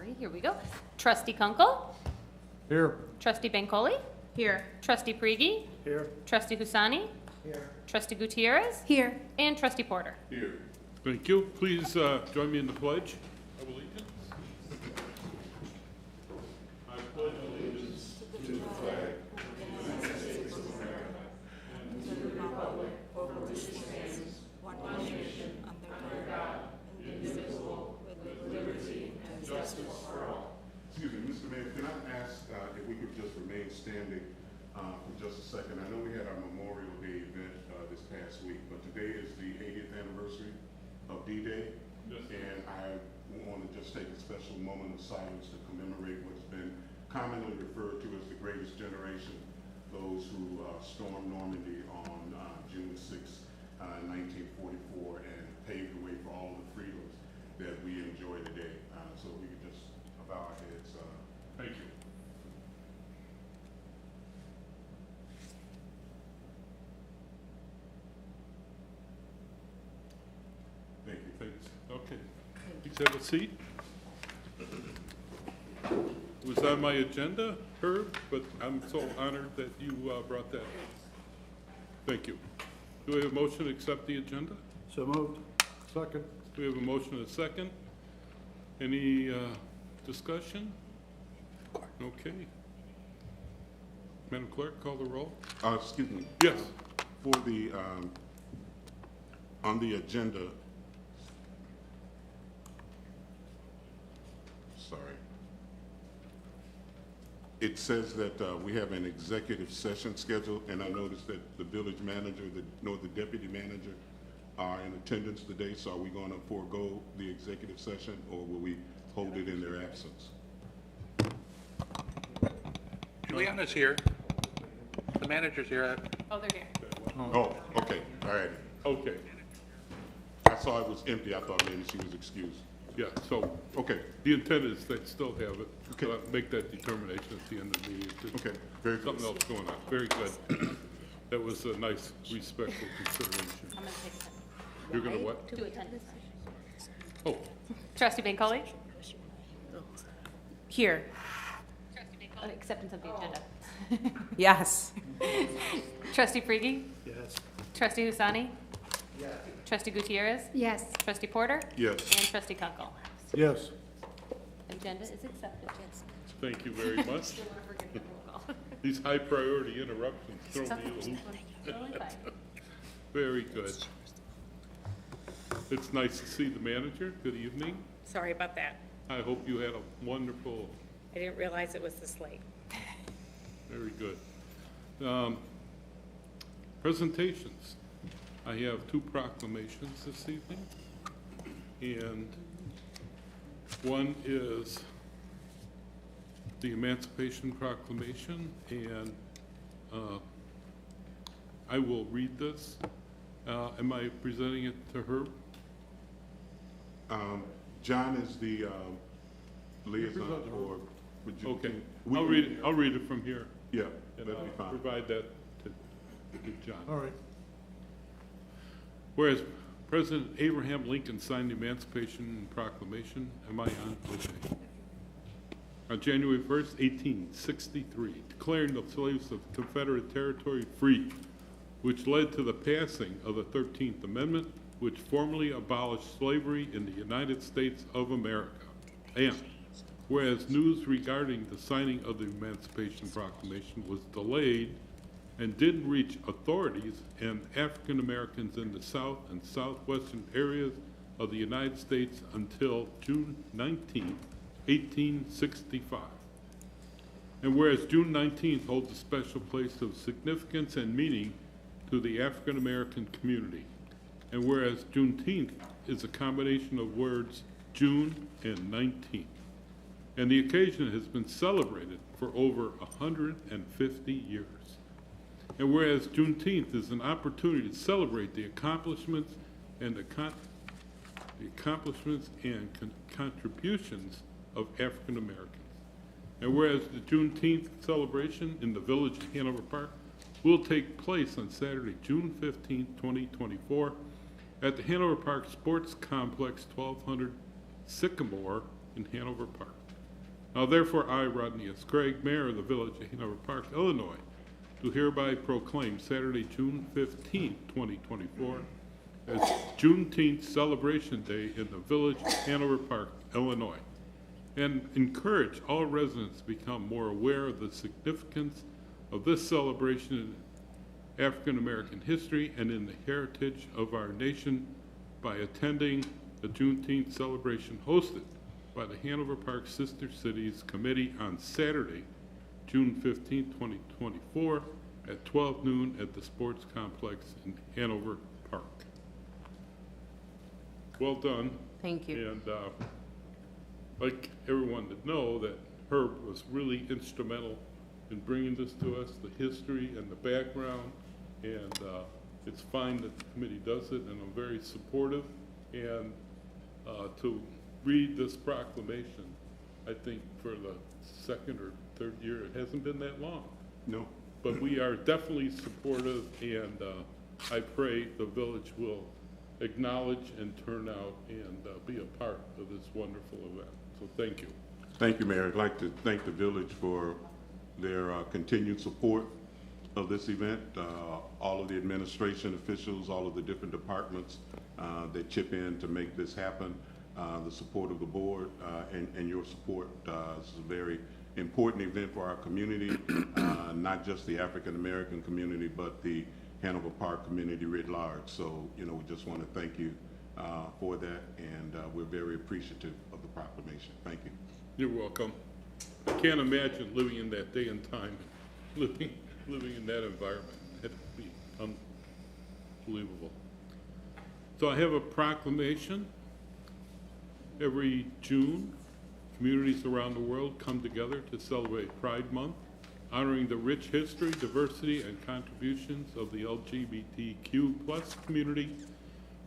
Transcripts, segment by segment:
Sorry, here we go. Trustee Kunkel? Here. Trustee Bancole? Here. Trustee Priegi? Here. Trustee Husani? Here. Trustee Gutierrez? Here. And Trustee Porter? Here. Thank you. Please join me in the pledge of allegiance. I pledge allegiance to the flag Excuse me, Mr. Mayor, can I ask if we could just remain standing for just a second? I know we had our Memorial Day event this past week, but today is the 80th anniversary of D-Day. Yes. And I want to just take a special moment of silence to commemorate what's been commonly referred to as the greatest generation, those who stormed Normandy on June 6, 1944, and paved the way for all the freedoms that we enjoy today. So we could just bow our heads. Thank you. Thank you. Thanks. Okay. Please have a seat. It was on my agenda, Herb, but I'm so honored that you brought that. Thank you. Do we have a motion to accept the agenda? So moved. Second. We have a motion and a second. Any discussion? Okay. Madam Clerk, call the roll. Excuse me. Yes. For the, on the agenda, sorry. It says that we have an executive session scheduled, and I noticed that the village manager, the deputy manager are in attendance today, so are we going to forego the executive session, or will we hold it in their absence? Juliana's here. The manager's here. Oh, they're here. Oh, okay, all right. Okay. I saw it was empty. I thought maybe she was excused. Yeah, so Okay, the intent is they still have it. Okay. So make that determination at the end of the meeting. okay, very good. Something else going on. Very good. That was a nice, respectful consideration. I'm going to take them. You're going to what? To attend. Oh, Trustee Bancole? Here. Acceptance of the agenda. Yes. Trustee Priegi? Yes. Trustee Husani? Yes. Trustee Gutierrez? Yes. Trustee Porter? Yes. And Trustee Kunkel? Yes. Agenda is accepted. Yes. thank you very much. Don't want to forget the roll call. These high priority interruptions throw me a loop. Totally fine. Very good. It's nice to see the manager. Good evening. Sorry about that. I hope you had a wonderful, I didn't realize it was this late. very good. Presentations. I have two proclamations this evening. And one is the Emancipation Proclamation, and I will read this. Am I presenting it to her? John is the liaison, or would you? Okay, we- I'll read it. I'll read it from here, Yeah, and that'd I'll be fine. provide that to John. All right. Whereas President Abraham Lincoln signed the Emancipation Proclamation, am I on? Okay. On January 1st, 1863, declaring the slaves of Confederate territory free, which led to the passing of the 13th Amendment, which formally abolished slavery in the United States of America. And whereas news regarding the signing of the Emancipation Proclamation was delayed and didn't reach authorities and African Americans in the South and Southwestern areas of the United States until June 19, 1865. And whereas June 19th holds a special place of significance and meaning to the African American community. And whereas Juneteenth is a combination of words June and 19. And the occasion has been celebrated for over 150 years. And whereas Juneteenth is an opportunity to celebrate the accomplishments and contributions of African Americans. And whereas the Juneteenth celebration in the Village of Hanover Park will take place on Saturday, June 15, 2024, at the Hanover Park Sports Complex, 1200 Sycamore in Hanover Park. Now therefore, I, Rodney S. Craig, Mayor of the Village of Hanover Park, Illinois, do hereby proclaim Saturday, June 15th, 2024, as Juneteenth Celebration Day in the Village of Hanover Park, Illinois, and encourage all residents to become more aware of the significance of this celebration in African American history and in the heritage of our nation by attending the Juneteenth celebration hosted by the Hanover Park Sister Cities Committee on Saturday, June 15, 2024, at 12 noon at the Sports Complex in Hanover Park. Well done. Thank you. And like everyone to know that Herb was really instrumental in bringing this to us, the history and the background. And it's fine that the committee does it, and I'm very supportive. And to read this proclamation, I think for the second or third year, it hasn't been that long. No. But we are definitely supportive, and I pray the village will acknowledge and turn out and be a part of this wonderful event. So thank you. Thank you, Mayor. I'd like to thank the village for their continued support of this event. All of the administration officials, all of the different departments that chip in to make this happen, the support of the board and your support. This is a very important event for our community, not just the African American community, but the Hanover Park community writ large. So, you know, we just want to thank you for that, and we're very appreciative of the proclamation. Thank you. You're welcome. I can't imagine living in that day and time, living in that environment. It'd be unbelievable. So I have a proclamation. Every June, communities around the world come together to celebrate Pride Month, honoring the rich history, diversity, and contributions of the LGBTQ+ community.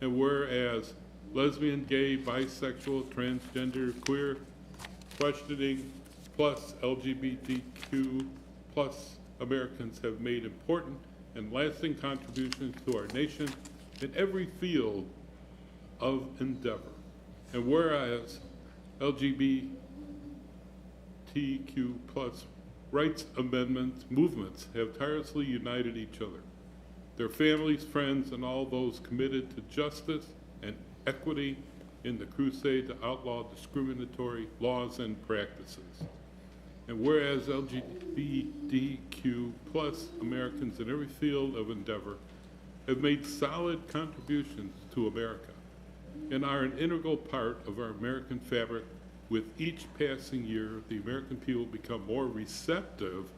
And whereas lesbian, gay, bisexual, transgender, queer, questioning, plus LGBTQ+ Americans have made important and lasting contributions to our nation in every field of endeavor. And whereas LGBTQ+ rights amendments movements have tirelessly united each other, their families, friends, and all those committed to justice and equity in the crusade to outlaw discriminatory laws and practices. And whereas LGBTQ+ Americans in every field of endeavor have made solid contributions to America and are an integral part of our American fabric, with each passing year, the American people become more receptive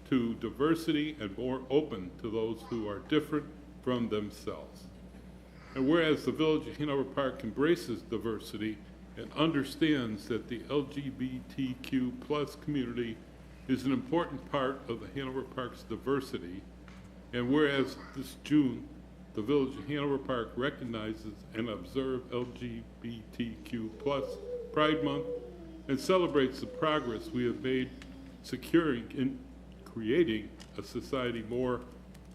to diversity and more open to those who are different from themselves. And whereas the Village of Hanover Park embraces diversity and understands that the LGBTQ+ community is an important part of the Hanover Park's diversity, and whereas this June, the Village of Hanover Park recognizes and observes LGBTQ+ Pride Month and celebrates the progress we have made securing and creating a society more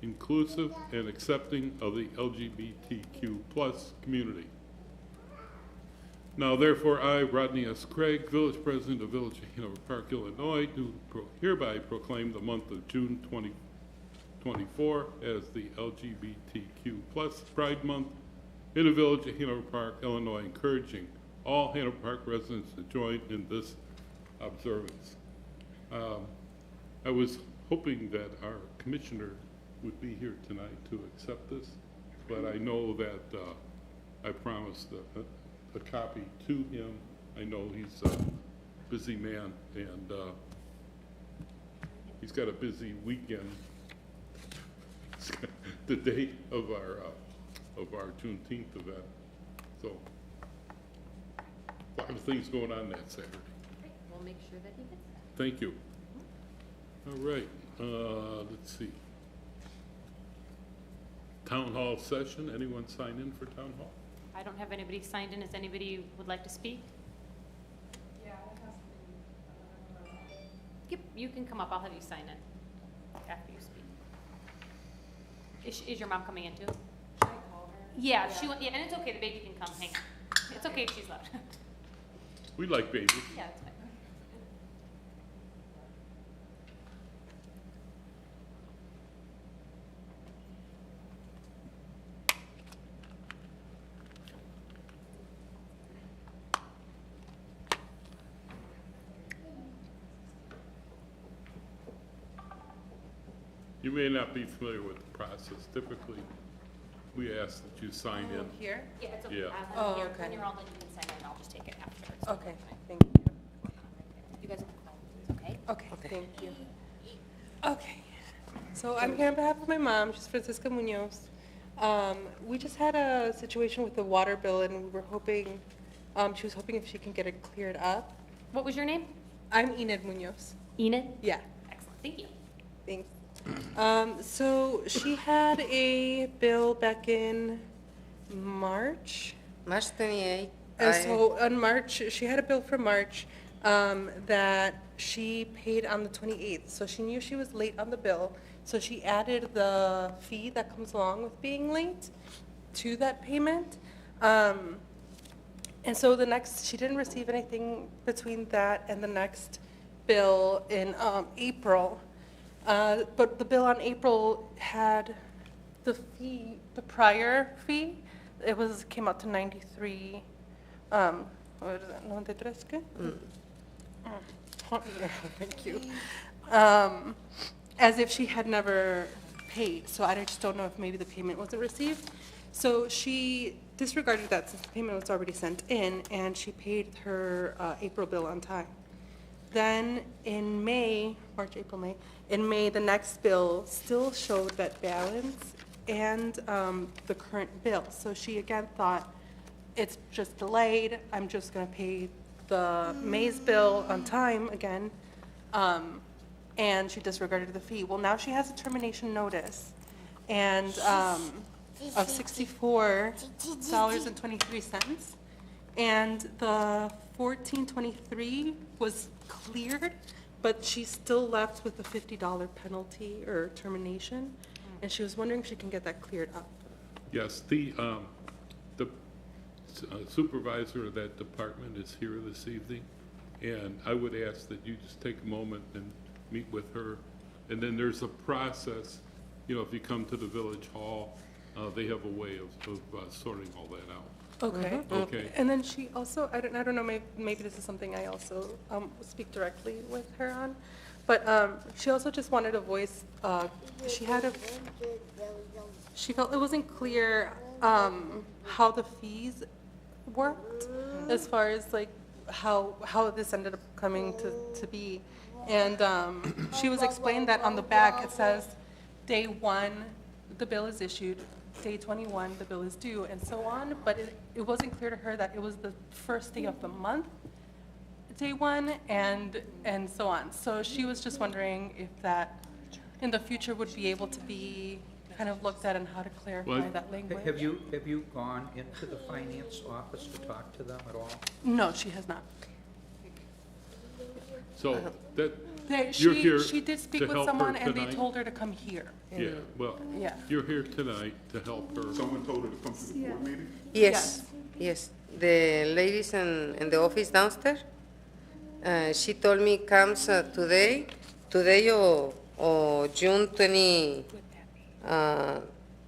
inclusive and accepting of the LGBTQ+ community. Now, therefore, I, Rodney S. Craig, Village President of Village of Hanover Park, Illinois, do hereby proclaim the month of June 2024 as the LGBTQ+ Pride Month in the Village of Hanover Park, Illinois, encouraging all Hanover Park residents to join in this observance. I was hoping that our commissioner would be here tonight to accept this, but I know that I promised a copy to him. I know he's a busy man, and he's got a busy weekend. The day of our Juneteenth event, so a lot of things going on that Saturday. Great. We'll make sure that he gets that. Thank you. All right, let's see. Town hall session. Anyone sign in for town hall? I don't have anybody signed in. Is anybody would like to speak? Yeah, it has to be. Yep, you can come up. I'll have you sign in after you speak. Is your mom coming in too? Should I call her? Yeah, yeah, and it's okay. The baby can come. Hang on. It's okay if she's loud. We like babies. Yeah, that's fine. You may not be familiar with the process. Typically, we ask that you sign in. Here? Yeah, it's Yeah. Oh, When okay. you're all done, you can sign it, and I'll just take it afterwards. Okay, thank you. You guys are okay? Okay, thank you. Okay, so I'm here on behalf of my mom, she's Francisca Munoz. We just had a situation with the water bill and we were hoping, she was hoping if she can get it cleared up. What was your name? I'm Enid Munoz. Enid? Yeah, Excellent, thank you. thanks. So she had a bill back in March. March 28. And so on March, she had a bill for March that she paid on the 28th. So she knew she was late on the bill. So she added the fee that comes along with being late to that payment. And so she didn't receive anything between that and the next bill in April. But the bill on April had the fee, the prior fee, came out to 93, what is that, 93 qué? Thank you. As if she had never paid, so I just don't know if maybe the payment wasn't received. So she disregarded that since the payment was already sent in, and she paid her April bill on time. Then in May, March, April, May, in May, the next bill still showed that balance and the current bill. So she again thought, it's just delayed, I'm just gonna pay the May's bill on time again, and she disregarded the fee. Well, now she has a termination notice, and of $64.23, and the 1423 was cleared, but she's still left with a $50 penalty or termination, and she was wondering if she can get that cleared up. Yes, the supervisor of that department is here this evening, and I would ask that you just take a moment and meet with her. And then there's a process, you know, if you come to the village hall, they have a way of sorting all that out. Okay. Okay? And then she also, I don't know, maybe this is something I also speak directly with her on, but she also just wanted to voice, she felt it wasn't clear how the fees worked as far as like how this ended up coming to be. And she was explained that on the back it says day 1 the bill is issued, day 21 the bill is due, and so on, but it wasn't clear to her that it was the first day of the month, day 1, and so on. So she was just wondering if that in the future would be able to be kind of looked at and how to clarify Well, that language. Have you gone into the finance office to talk to them at all? No, she has not. So that, They- You're here She did speak to with help her someone and they tonight? told her to come here. yeah, well, Yeah. you're here tonight to help her. Someone told her to come to the board meeting? Yes, yes. The ladies in the office downstairs, she told me comes today or June 20,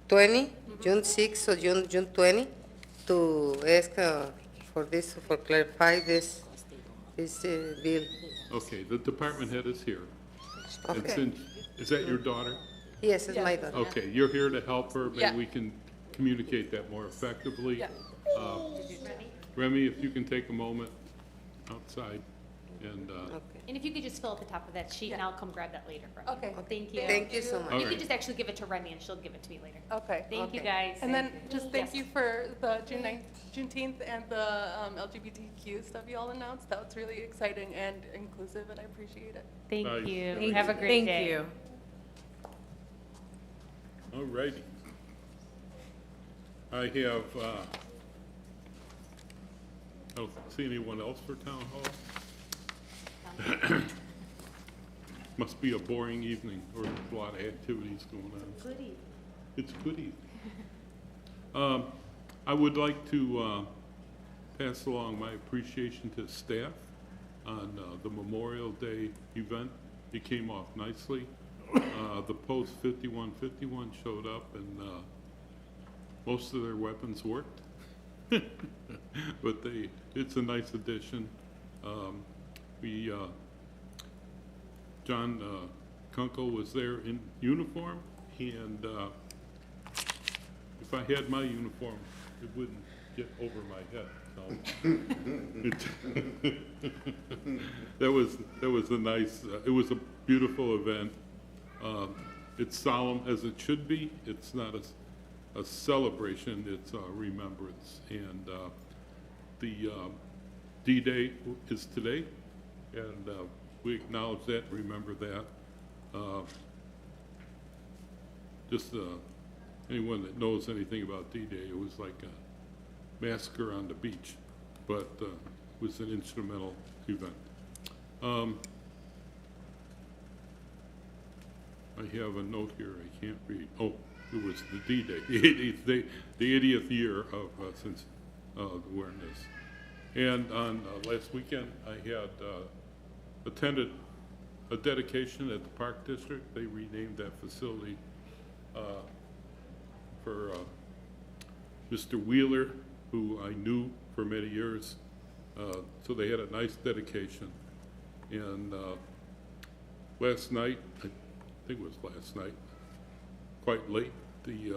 20, June 6 or June 20, to ask for clarify this bill. Okay, the department head is here. And Okay. since, is that your daughter? Yes, it's my daughter. Okay, you're here to help her, Yeah. maybe we can communicate that more effectively. Yeah. Remy, if you can take a moment outside, and, Okay. And if you could just fill out the top of that sheet, and I'll come grab that later from you. Okay. Thank you. Thank you so All much. You right. could just actually give it to Remy, and she'll give it to me later. Okay. Thank you, Okay. guys. And then just thank Yes. you for the Juneteenth and the LGBTQ stuff you all announced. That was really exciting and inclusive, and I appreciate it. Thank Nice. you. Have a great day. Thank you. all righty. I have, I don't see anyone else for town hall. Must be a boring evening, or there's a lot of activities going on. Good evening. It's a good evening. I would like to pass along my appreciation to staff on the Memorial Day event. It came off nicely. The post 5151 showed up, and most of their weapons worked. But it's a nice addition. John Kunkel was there in uniform, and if I had my uniform, it wouldn't get over my head. So that was a nice. It was a beautiful event. It's solemn as it should be. It's not a celebration. It's a remembrance, and the D-Day is today, and we acknowledge that, remember that. Just anyone that knows anything about D-Day, it was like a massacre on the beach, but it was an instrumental event. I have a note here I can't read. Oh, it was the D-Day, the 80th year of since the awareness. And on last weekend, I had attended a dedication at the Park District. They renamed that facility for Mr. Wheeler, who I knew for many years. So they had a nice dedication. And last night, I think it was last night, quite late, the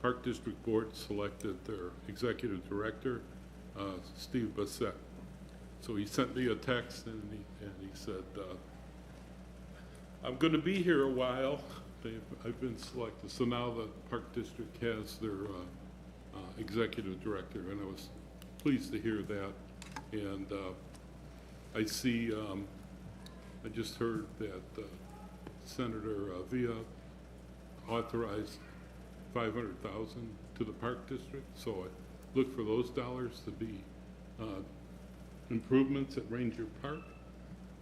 Park District Board selected their executive director, Steve Bassett. So he sent me a text and he said, I'm going to be here a while. I've been selected. So now the Park District has their executive director, and I was pleased to hear that. And I see, I just heard that Senator Villa authorized $500,000 to the Park District. So I look for those dollars to be improvements at Ranger Park.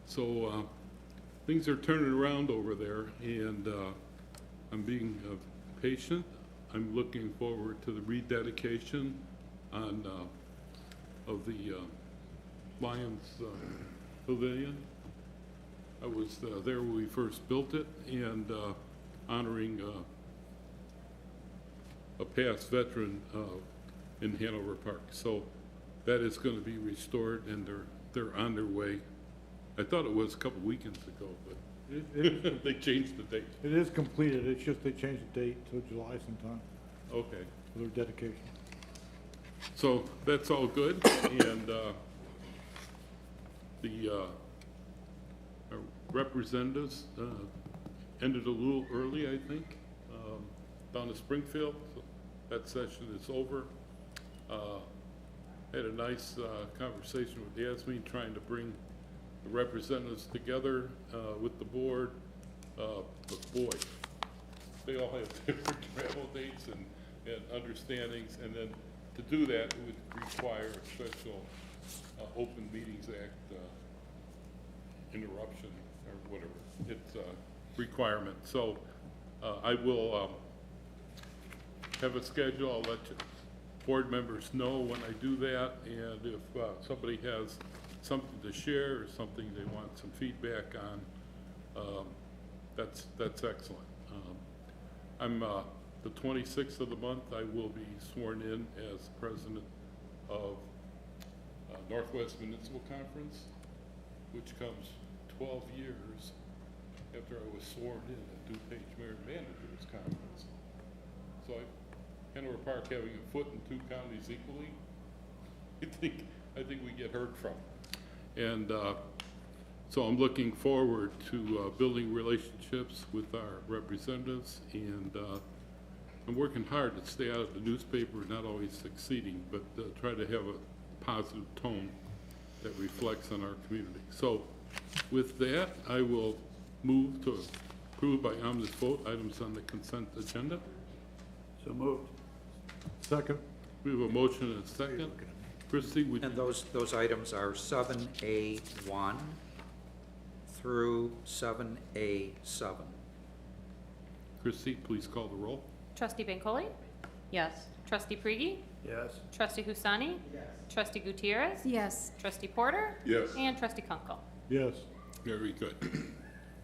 So things are turning around over there, and I'm being patient. I'm looking forward to the rededication of the Lions Pavilion. I was there when we first built it, and honoring a past veteran in Hanover Park. So that is going to be restored, and they're on their way. I thought it was a couple weekends ago, but they changed the date. It is completed, it's just they changed the date to July sometime Okay. for their dedication. So that's all good, and the our representatives ended a little early, I think, down to Springfield. So that session is over. Had a nice conversation with Yasmin, trying to bring the representatives together with the board. But boy, they all have different travel dates and understandings, and then to do that, it would require a special Open Meetings Act interruption or whatever. It's a requirement. So I will have a schedule. I'll let you board members know when I do that, and if somebody has something to share or something they want some feedback on, that's excellent. I'm the 26th of the month, I will be sworn in as president of Northwest Municipal Conference, which comes 12 years after I was sworn in at DuPage Mayor and Managers Conference. So Hanover Park having a foot in two counties equally, I think we get heard from. And so I'm looking forward to building relationships with our representatives, and I'm working hard to stay out of the newspaper, not always succeeding, but try to have a positive tone that reflects on our community. So with that, I will move to approve by omnibus vote items on the consent agenda. So moved. Second. We have a motion and a second. Christie, would And those items are 7A1 through 7A7. Christie, please call the roll. Trustee Bancole? Yes. Trustee Priegi? Yes. Trustee Husani? Yes. Trustee Gutierrez? Yes. Trustee Porter? Yes. And Trustee Kunkel? Yes. Very good.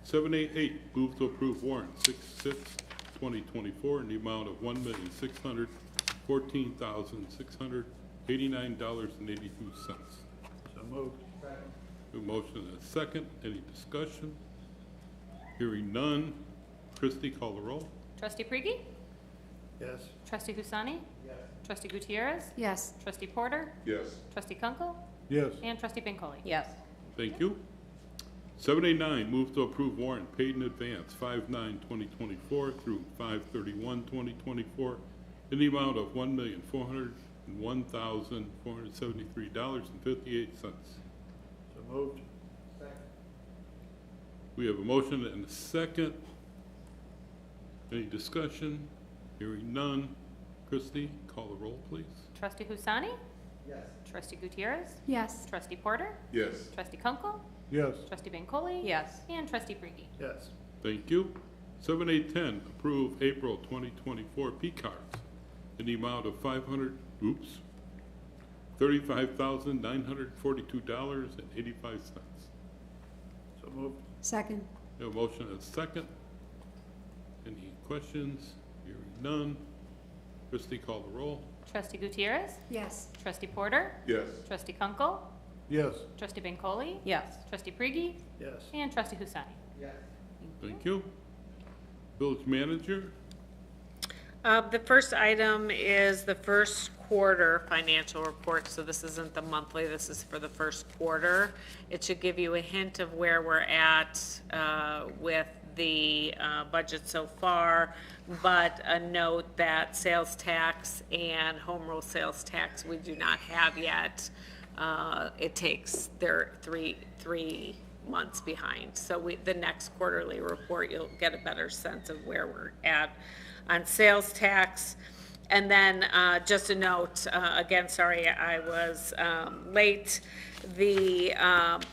788, move to approve warrant 6/6/2024 in the amount of $1,614,689.82. So moved. A motion and a second. Any discussion? Hearing none. Christie, call the roll. Trustee Prigi? Yes. Trustee Husani? Yes. Trustee Gutierrez? Yes. Trustee Porter? Yes. Trustee Kunkel? Yes. And Trustee Bancole? Yes. Thank you. 7A9, move to approve warrant paid in advance, 5/9/2024 through 5/31/2024, in the amount of $1,401,473.58. So moved. We have a motion and a second. Any discussion? Hearing none. Christie, call the roll, please. Trustee Husani? Yes. Trustee Gutierrez? Yes. Trustee Porter? Yes. Trustee Kunkel? Yes. Trustee Bancole? Yes. And Trustee Prigi? Yes. Thank you. 7A10, approve April 2024 P cards in the amount of $35,942.85. So moved. Second. We have a motion and a second. Any questions? Hearing none. Christie, call the roll. Trustee Gutierrez? Yes. Trustee Porter? Yes. Trustee Kunkel? Yes. Trustee Bancole? Yes. Trustee Prigi? Yes. And Trustee Husani? Thank you. Village manager? The first item is the first quarter financial report, so this isn't the monthly, this is for the first quarter. It should give you a hint of where we're at with the budget so far, but a note that sales tax and home rule sales tax we do not have yet. It takes, they're three months behind. So the next quarterly report, you'll get a better sense of where we're at on sales tax. And then just a note, again, sorry I was late.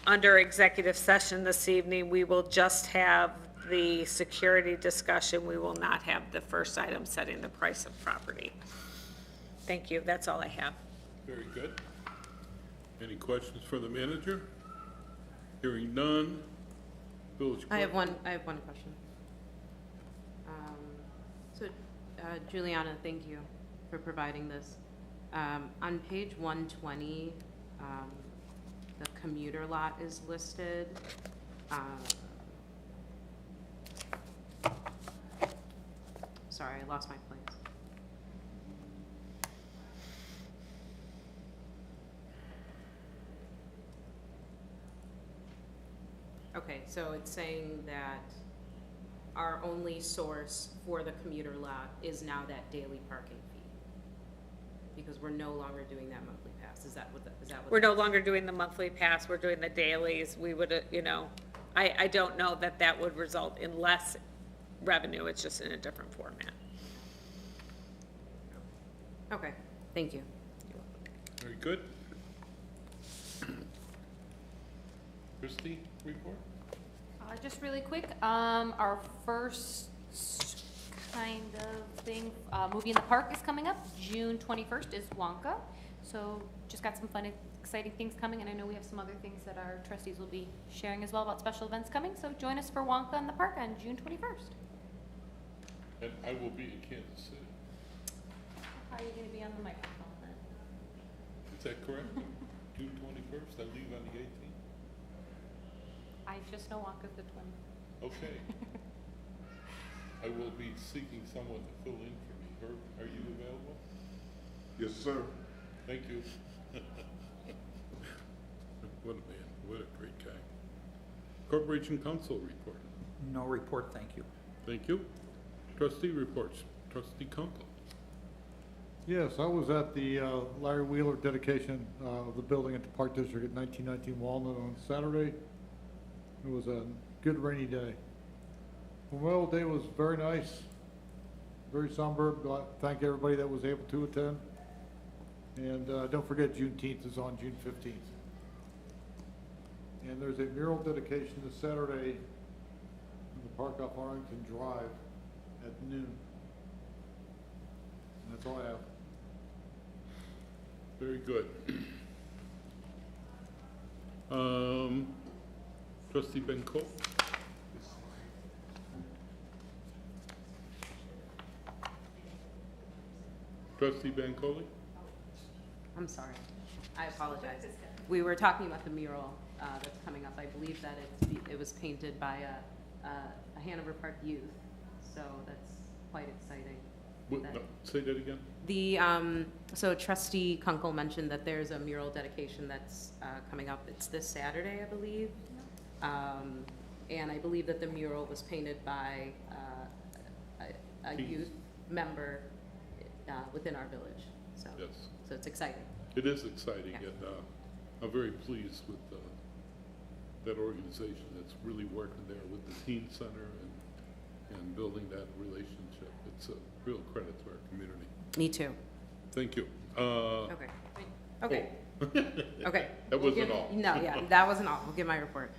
Under executive session this evening, we will just have the security discussion. We will not have the first item, setting the price of property. Thank you, that's all I have. Very good. Any questions for the manager? Hearing none. Village I have clerk? one question. Juliana, thank you for providing this. On page 120, the commuter lot is listed. Sorry, I lost my place. Okay, so it's saying that our only source for the commuter lot is now that daily parking fee, because we're no longer doing that monthly pass. Is that what? We're no longer doing the monthly pass, we're doing the dailies. We would, I don't know that that would result in less revenue, it's just in a different format. Okay, thank you. Very good. Christie, report? Just really quick, our first kind of thing, movie in the park is coming up. June 21st is Wonka. So just got some fun, exciting things coming, and I know we have some other things that our trustees will be sharing as well about special events coming. So join us for Wonka in the park on June 21st. And I will be in Kansas City. How are you going to be on the microphone then? Is that correct? June 21st, I leave on the 18th? I just know Wonka's the 20th. Okay. I will be seeking someone to fill in for me. Herb, are you available? Yes, sir. Thank you. What a man, what a great guy. Corporation Council report. No report, thank you. Thank you. Trustee reports. Trustee Kunkel. Yes, I was at the Larry Wheeler dedication of the building at the Park District at 1919 Walnut on Saturday. It was a good rainy day. Memorial Day was very nice, very somber. Thank everybody that was able to attend. And don't forget Juneteenth is on June 15th. And there's a mural dedication this Saturday in the park off Arlington Drive at noon. And that's all I have. Very good. Trustee Bancole. Trustee Bancole. I'm sorry. I apologize. We were talking about the mural that's coming up. I believe that it was painted by a Hanover Park youth, so that's quite exciting. What- That- no, say that again? The, so trustee Kunkel mentioned that there's a mural dedication that's coming up. It's this Saturday, I believe. And I believe that the mural was painted by a youth member within our village, so. Yes. So it's exciting. It is exciting, Yeah. and I'm very pleased with that organization that's really working there with the teen center and building that relationship. It's a real credit to our community. Me too. Thank you. Okay. Okay. Okay. That We'll wasn't give- all. No, yeah, that wasn't all. We'll give my report.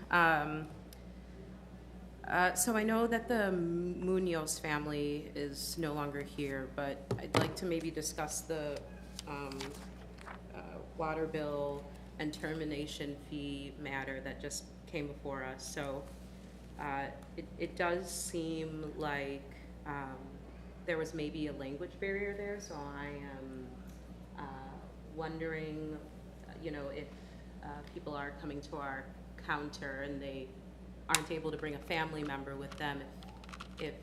So I know that the Munoz family is no longer here, but I'd like to maybe discuss the water bill and termination fee matter that just came before us. So it does seem like there was maybe a language barrier there, so I am wondering, you know, if people are coming to our counter and they aren't able to bring a family member with them, if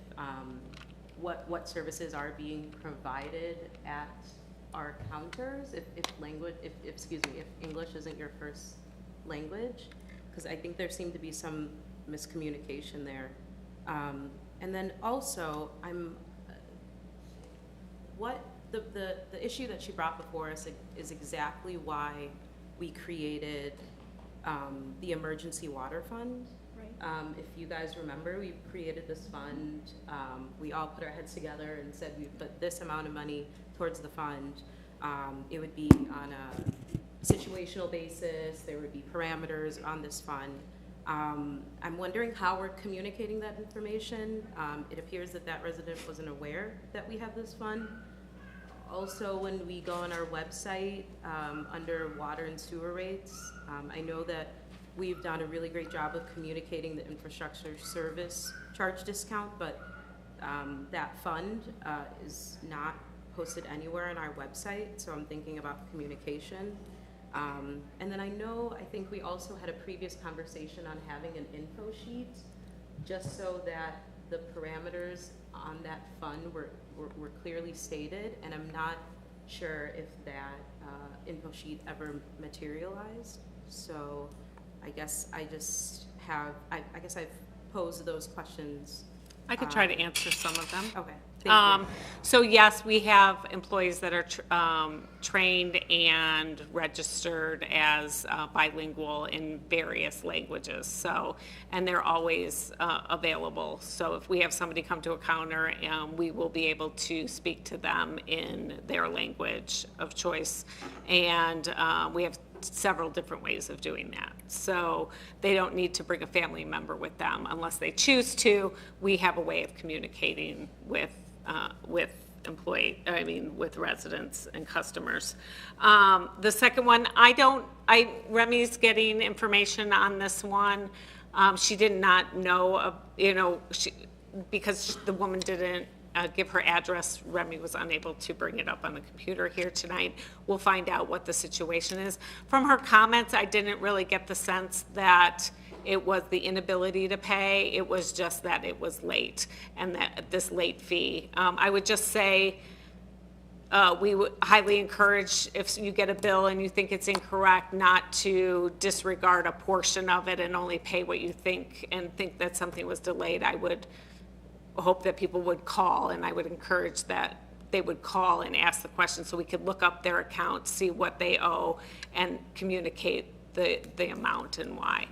what services are being provided at our counters, if English isn't your first language, because I think there seemed to be some miscommunication there. And then also, the issue that she brought before us is exactly why we created the emergency water fund. Right. If you guys remember, we created this fund. We all put our heads together and said we put this amount of money towards the fund. It would be on a situational basis. There would be parameters on this fund. I'm wondering how we're communicating that information. It appears that that resident wasn't aware that we have this fund. Also, when we go on our website, under water and sewer rates, I know that we've done a really great job of communicating the infrastructure service charge discount, but that fund is not posted anywhere on our website, so I'm thinking about communication. And then I think we also had a previous conversation on having an info sheet, just so that the parameters on that fund were clearly stated, and I'm not sure if that info sheet ever materialized. So I guess I guess I've posed those questions. I could try to answer some of them. Okay, thank you. So yes, we have employees that are trained and registered as bilingual in various languages. So, and they're always available. So if we have somebody come to a counter, we will be able to speak to them in their language of choice. And we have several different ways of doing that. So they don't need to bring a family member with them unless they choose to. We have a way of communicating with with residents and customers. The second one, Remy's getting information on this one. She did not know, because the woman didn't give her address, Remy was unable to bring it up on the computer here tonight. We'll find out what the situation is. From her comments, I didn't really get the sense that it was the inability to pay. It was just that it was late, and that this late fee. I would just say we would highly encourage, if you get a bill and you think it's incorrect, not to disregard a portion of it and only pay what you think, and think that something was delayed. I would hope that people would call, and I would encourage that they would call and ask the question so we could look up their account, see what they owe, and communicate the amount and why.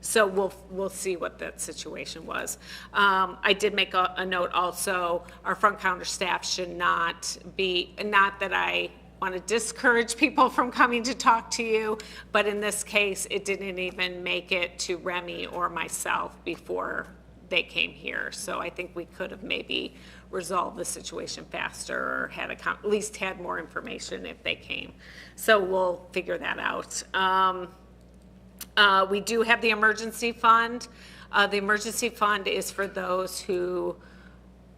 So we'll see what that situation was. I did make a note also, our front counter staff should not that I want to discourage people from coming to talk to you, but in this case, it didn't even make it to Remy or myself before they came here. So I think we could have maybe resolved the situation faster, or at least had more information if they came. So we'll figure that out. We do have the emergency fund. The emergency fund is for those who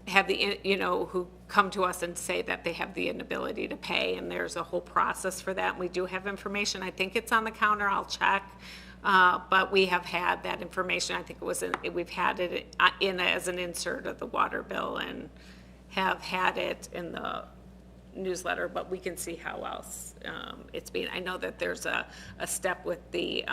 have who come to us and say that they have the inability to pay, and there's a whole process for that. We do have information. I think it's on the counter. I'll check. But we have had that information, I think it was, we've had it in as an insert of the water bill and have had it in the newsletter, but we can see how else it's being. I know that there's a step with the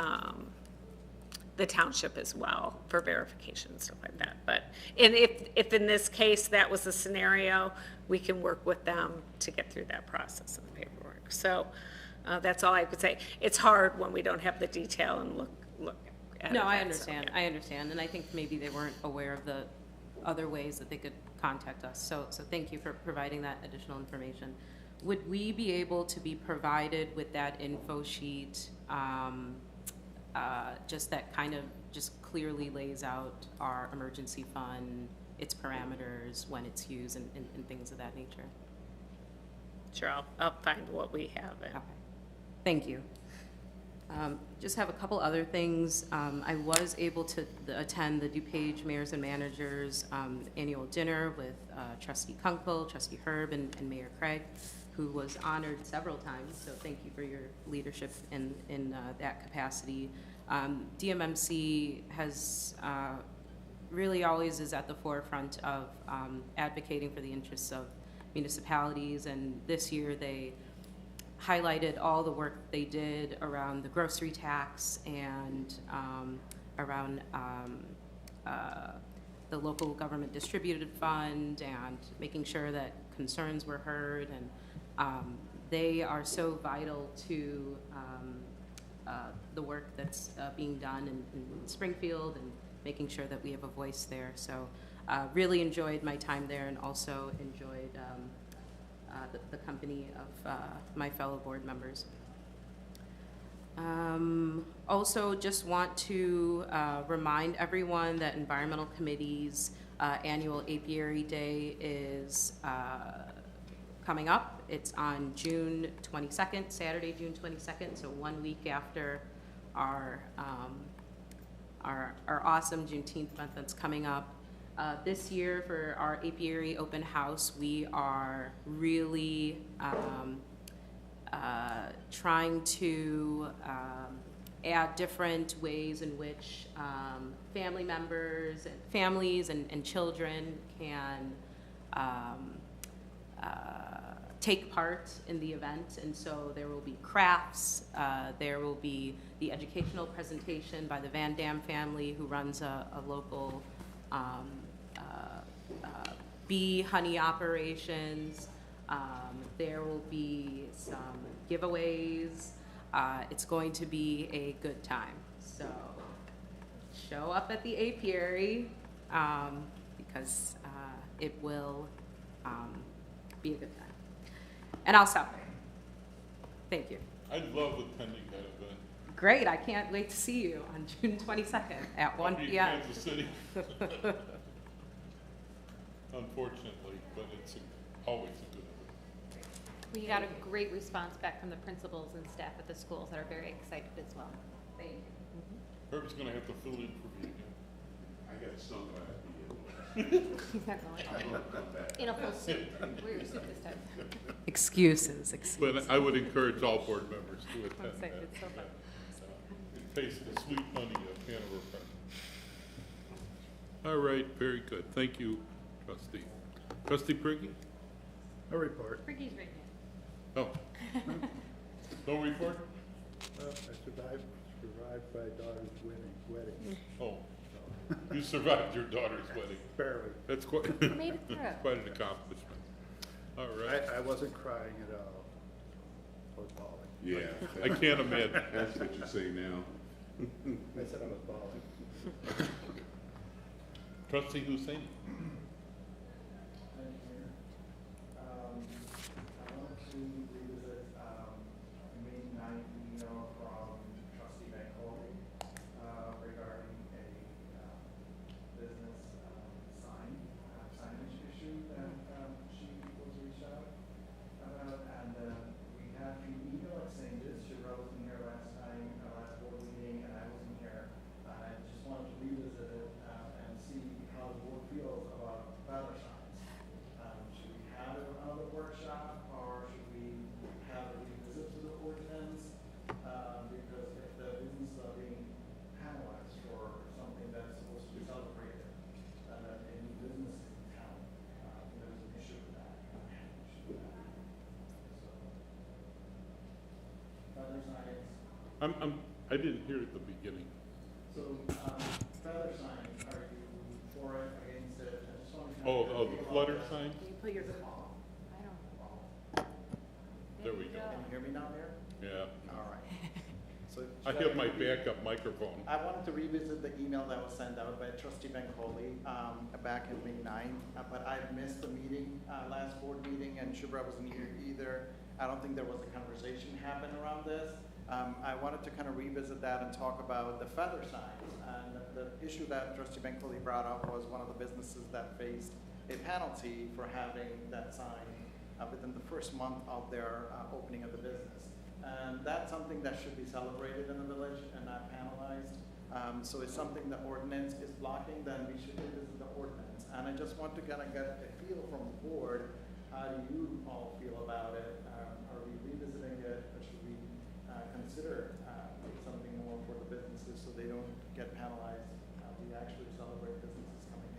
township as well for verification and stuff like that. But, and if in this case that was the scenario, we can work with them to get through that process of the paperwork. So that's all I could say. It's hard when we don't have the detail and look at it. No, I So, understand, yeah. I understand, and I think maybe they weren't aware of the other ways that they could contact us, so thank you for providing that additional information. Would we be able to be provided with that info sheet, just that kind of just clearly lays out our emergency fund, its parameters, when it's used, and things of that nature? Sure, I'll find what we have. Okay, thank you. Just have a couple other things. I was able to attend the DuPage Mayors and Managers annual dinner with Trustee Kunkel, Trustee Herb, and Mayor Craig, who was honored several times, so thank you for your leadership in that capacity. DMMC has really always is at the forefront of advocating for the interests of municipalities, and this year they highlighted all the work they did around the grocery tax and around the local government distributed fund and making sure that concerns were heard. And they are so vital to the work that's being done in Springfield and making sure that we have a voice there. So really enjoyed my time there and also enjoyed the company of my fellow board members. Also, just want to remind everyone that Environmental Committee's annual Apiary Day is coming up. It's on June 22nd, Saturday, June 22nd, so 1 week after our awesome Juneteenth month that's coming up. This year for our Apiary Open House, we are really trying to add different ways in which family members, families and children can take part in the event. And so there will be crafts, there will be the educational presentation by the Van Dam family, who runs a local bee honey operations. There will be some giveaways. It's going to be a good time. So show up at the apiary because it will be a good time. And I'll stop there. Thank you. I love attending that event. Great, I can't wait to see you on June 22nd at 1 I'll be in p.m. Kansas City. Unfortunately, but it's always a good event. We got a great response back from the principals and staff at the schools that are very excited as well. Thank you. Herb's gonna have to fill in for me again. I got some idea. He's not going. I will come back. In a full suit. Wear your suit this time. Excuses. But I would encourage all board members to attend that. It's so fun. And taste the sweet honey of Hanover Park. All right, very good. Thank you, trustee. Trustee Priggy? A report. Ricky's right here. Oh. No report? I survived my daughter's wedding. Oh. You survived your daughter's wedding. Barely. That's quite, Made it through. quite an accomplishment. All right. I wasn't crying at all. I was bawling. Yeah. I can't imagine. That's what you say now. I said I was bawling. Trustee Hussein? I want to revisit May 9th email from Trustee McCauley regarding a business signage issue that she was reached out about, and we had a few email exchanges. She wasn't here last time, last board meeting, and I wasn't here. I just wanted to revisit it and see how the board feels about better signs. Should we have it on the workshop, or should we I didn't hear at the beginning. So, feather signs, are you for it, against it? I just want to. Oh, the flutter signs? Can you put your, I don't. There we go. Can you hear me now, Mayor? Yeah. All right. So I have my backup microphone. I wanted to revisit the email that was sent out by Trustee Bancole back in May 9th, but I missed the meeting, last board meeting, and Shubra wasn't here either. I don't think there was a conversation happen around this. I wanted to kind of revisit that and talk about the feather signs. And the issue that Trustee Bancole brought up was one of the businesses that faced a penalty for having that sign within the first month of their opening of the business. And that's something that should be celebrated in the village and not penalized. So it's something the ordinance is blocking, then we should revisit the ordinance. And I just want to kind of get a feel from the board, how do you all feel about it? Are we revisiting it, or should we consider something more for the businesses so they don't get penalized? We actually celebrate businesses coming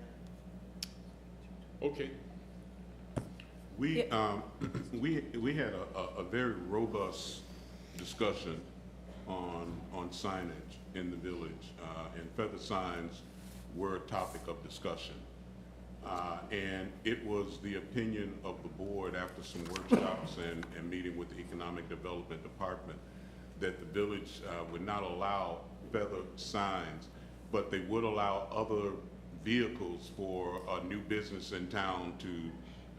in. Okay. We had a very robust discussion on signage in the village, and feather signs were a topic of discussion. And it was the opinion of the board after some workshops and meeting with the Economic Development Department that the village would not allow feather signs, but they would allow other vehicles for a new business in town to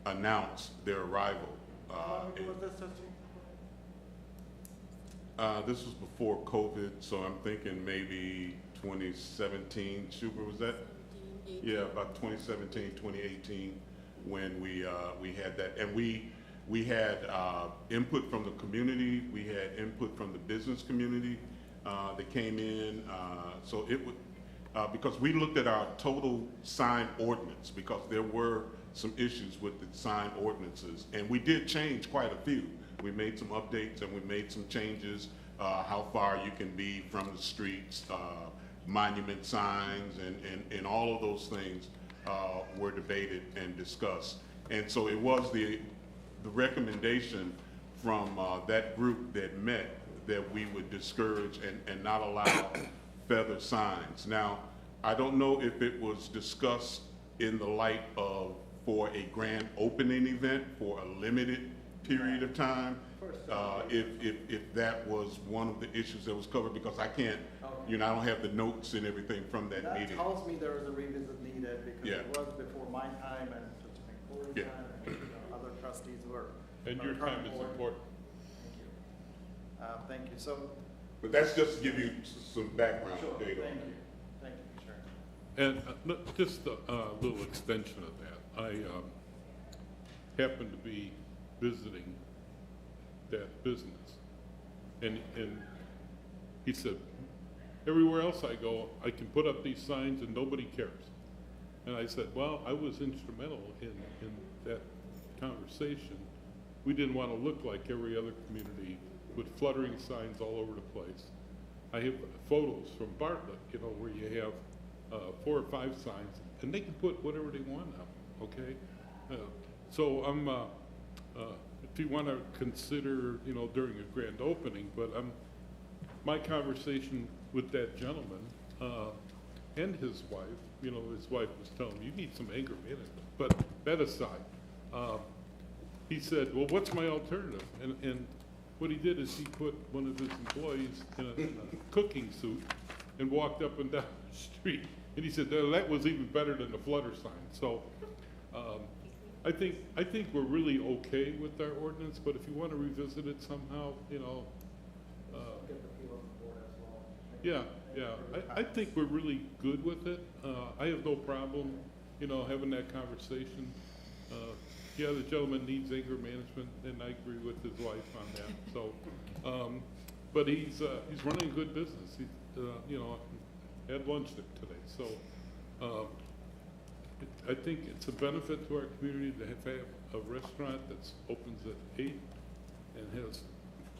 announce their arrival. How long ago was this, Trustee? This was before COVID, so I'm thinking maybe 2017. Schuber, was that? Yeah, about 2017, 2018, when we had that, and we had input from the community. We had input from the business community that came in. So it would because we looked at our total sign ordinance because there were some issues with the sign ordinances, and we did change quite a few. We made some updates and we made some changes, how far you can be from the streets, monument signs, and all of those things were debated and discussed. And so it was the recommendation from that group that met that we would discourage and not allow feather signs. Now, I don't know if it was discussed in the light of for a grand opening event for a limited period of time, if that was one of the issues that was covered, because I can't, you know, I don't have the notes and everything from that meeting. That tells me there was a revisit needed because Yeah. it was before my time and Trustee McCoy's Yeah. time and other trustees who are. And on your the current time is board. important. Thank you. So, But that's just to give you some background sure, data. thank you. Thank you, sure. And just a little extension of that. I happened to be visiting that business, and he said, everywhere else I go, I can put up these signs and nobody cares. And I said, well, I was instrumental in that conversation. We didn't want to look like every other community with fluttering signs all over the place. I have photos from Bartlett, you know, where you have 4 or 5 signs, and they can put whatever they want up, okay? So I'm, if you want to consider, you know, during a grand opening, but my conversation with that gentleman and his wife, you know, his wife was telling me, you need some anger management. But that aside, he said, well, what's my alternative? And what he did is he put one of his employees in a cooking suit and walked up and down the street. And he said, no, that was even better than the flutter sign. So I think we're really okay with our ordinance, but if you want to revisit it somehow, you know. Get the feel of the board as well. Yeah. I think we're really good with it. I have no problem, you know, having that conversation. Yeah, the gentleman needs anger management, and I agree with his wife on that. So, but he's running a good business. He, you know, had lunch today. So, I think it's a benefit to our community to have a restaurant that opens at 8 and has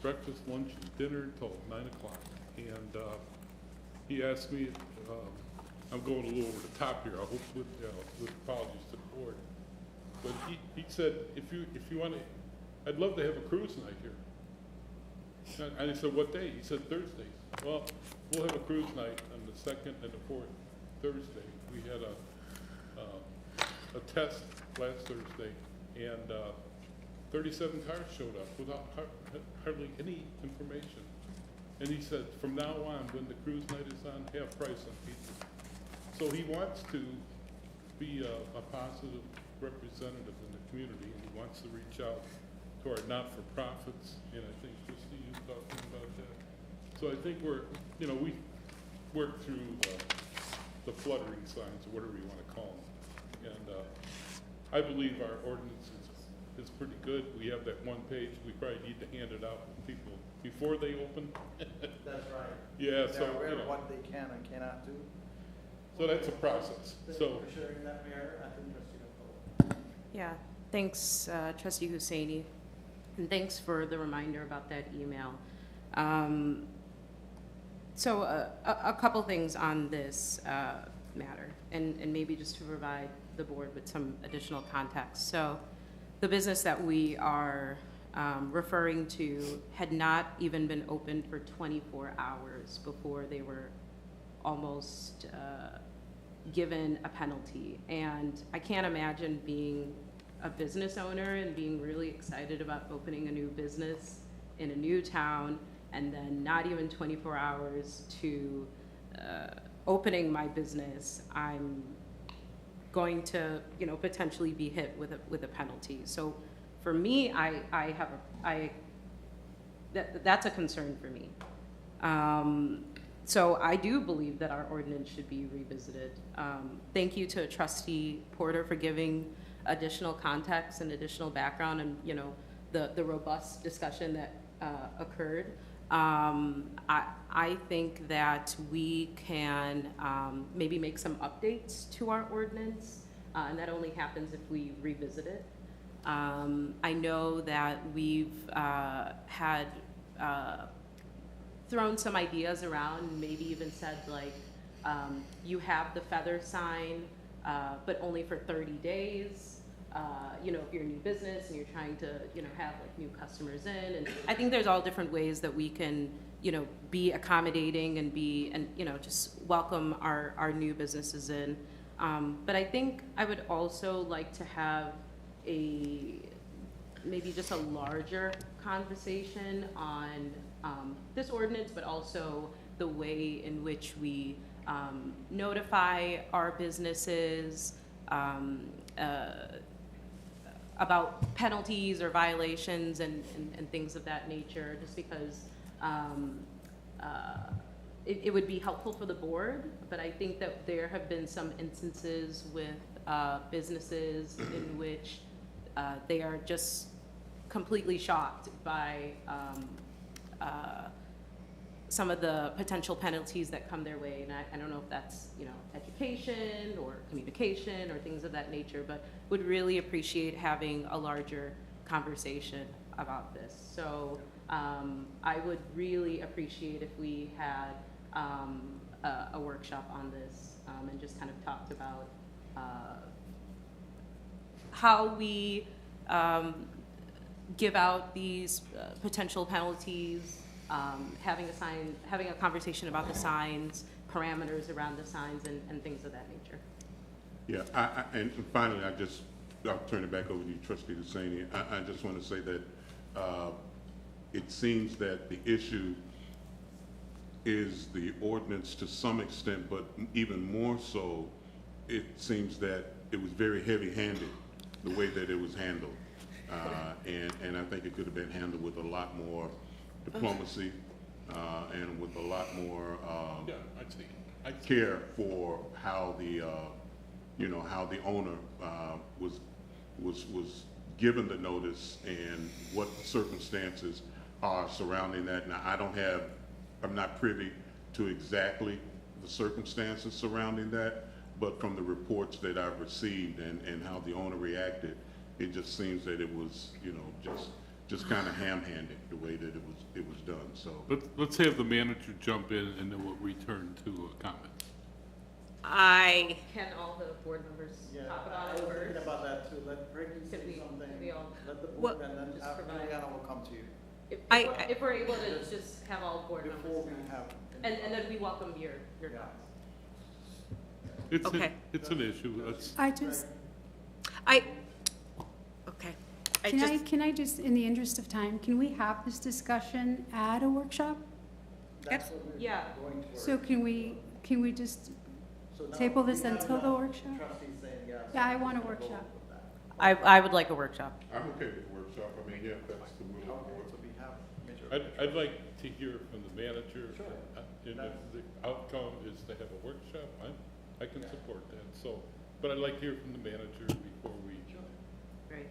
breakfast, lunch, and dinner till 9 o'clock. And he asked me, I'm going a little over the top here, I hope with apologies to the board. But he said, if you want to, I'd love to have a cruise night here. And I said, what day? He said, Thursdays. Well, we'll have a cruise night on the second and the fourth Thursday. We had a test last Thursday, and 37 cars showed up without hardly any information. And he said, from now on, when the cruise night is on, half price on pizza. So he wants to be a positive representative in the community, and he wants to reach out to our not-for-profits, and I think Christie, you talking about that. So I think we worked through the fluttering signs, or whatever you want to call them. And I believe our ordinance is pretty good. We have that one page. We probably need to hand it out to people before they open. That's right. Yeah, so, They're aware you of know. what they can and cannot do. So that's a process. Thank So, you for sharing that, Mayor. I think Trustee Nicole. Yeah, thanks, Trustee Husseini, and thanks for the reminder about that email. So a couple things on this matter, and maybe just to provide the board with some additional context. So the business that we are referring to had not even been open for 24 hours before they were almost given a penalty. And I can't imagine being a business owner and being really excited about opening a new business in a new town, and then not even 24 hours to opening my business, I'm going to, potentially be hit with a penalty. So for me, that's a concern for me. So I do believe that our ordinance should be revisited. Thank you to Trustee Porter for giving additional context and additional background, and the robust discussion that occurred. I think that we can maybe make some updates to our ordinance, and that only happens if we revisit it. I know that we've had thrown some ideas around, maybe even said like, you have the feather sign, but only for 30 days. If you're a new business and you're trying to, have like new customers in, and I think there's all different ways that we can, be accommodating and just welcome our new businesses in. But I think I would also like to have maybe just a larger conversation on this ordinance, but also the way in which we notify our businesses about penalties or violations and things of that nature, just because it would be helpful for the board. But I think that there have been some instances with businesses in which they are just completely shocked by some of the potential penalties that come their way. And I don't know if that's, education or communication or things of that nature, but would really appreciate having a larger conversation about this. So I would really appreciate if we had a workshop on this and just kind of talked about how we give out these potential penalties, having a conversation about the signs, parameters around the signs, and things of that nature. Yeah, and finally, I'll turn it back over to you, Trustee Husseini. I just want to say that it seems that the issue is the ordinance to some extent, but even more so, it seems that it was very heavy-handed, the way that it was handled. And I think it could have been handled with a lot more diplomacy and with a lot more care for how the how the owner was given the notice and what circumstances are surrounding that. Now, I'm not privy to exactly the circumstances surrounding that, but from the reports that I've received and how the owner reacted, it just seems that it was, just kind of ham-handed the way that it was done. So let's have the manager jump in, and then we'll return to comments. Can all the board members talk about it I was first? thinking about that too. Let Ricky Could say we something. all- Let the board, What- and then just after provide- Juliana will come to you. If we're able to just have all board members. Before we have. And then we welcome your Yeah. comments. Okay. It's an issue. That's, Can I just, in the interest of time, can we have this discussion at a workshop? That's what we're Yeah. going towards. So can we just So now table we this have until the enough workshop? Trustees saying yes. Yeah, I want a We'll go workshop. with that. I would like a workshop. I'm okay with the workshop. I mean, yeah, that's the will of the Okay, board. so we have major. I'd like to hear from the manager. Sure. And if the outcome is to have a workshop, I can support that, so, but I'd like to hear from the manager before we. Right.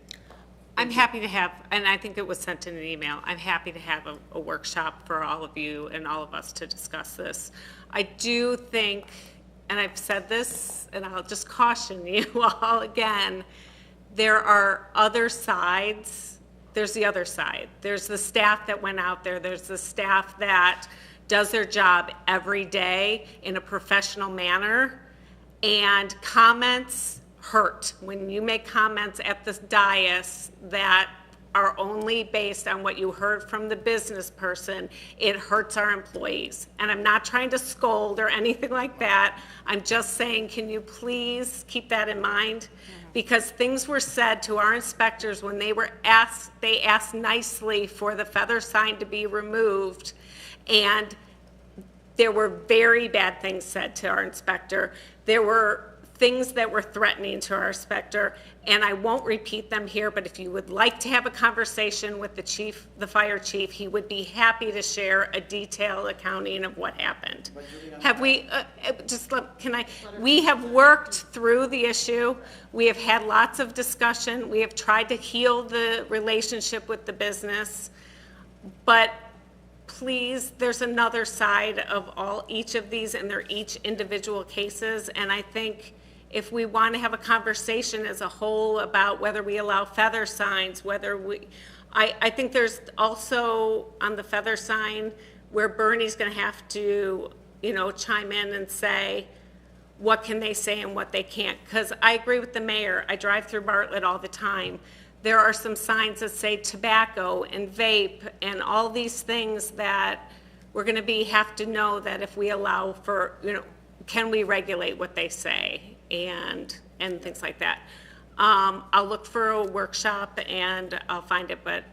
I'm happy to have, and I think it was sent in an email, I'm happy to have a workshop for all of you and all of us to discuss this. I do think, and I've said this, and I'll just caution you all again, there are other sides. There's the other side. There's the staff that went out there. There's the staff that does their job every day in a professional manner. And comments hurt. When you make comments at this dais that are only based on what you heard from the business person, it hurts our employees. And I'm not trying to scold or anything like that. I'm just saying, can you please keep that in mind? Because things were said to our inspectors when they asked nicely for the feather sign to be removed. And there were very bad things said to our inspector. There were things that were threatening to our inspector, and I won't repeat them here, but if you would like to have a conversation with the chief, the fire chief, he would be happy to share a detailed accounting of what happened. Have we, we have worked through the issue. We have had lots of discussion. We have tried to heal the relationship with the business, but please, there's another side of each of these, and they're each individual cases, and I think if we want to have a conversation as a whole about whether we allow feather signs, I think there's also on the feather sign where Bernie's going to have to, chime in and say what can they say and what they can't, because I agree with the mayor. I drive through Bartlett all the time. There are some signs that say tobacco and vape and all these things that we're going to have to know that if we allow for, can we regulate what they say and things like that. I'll look for a workshop and I'll find it, but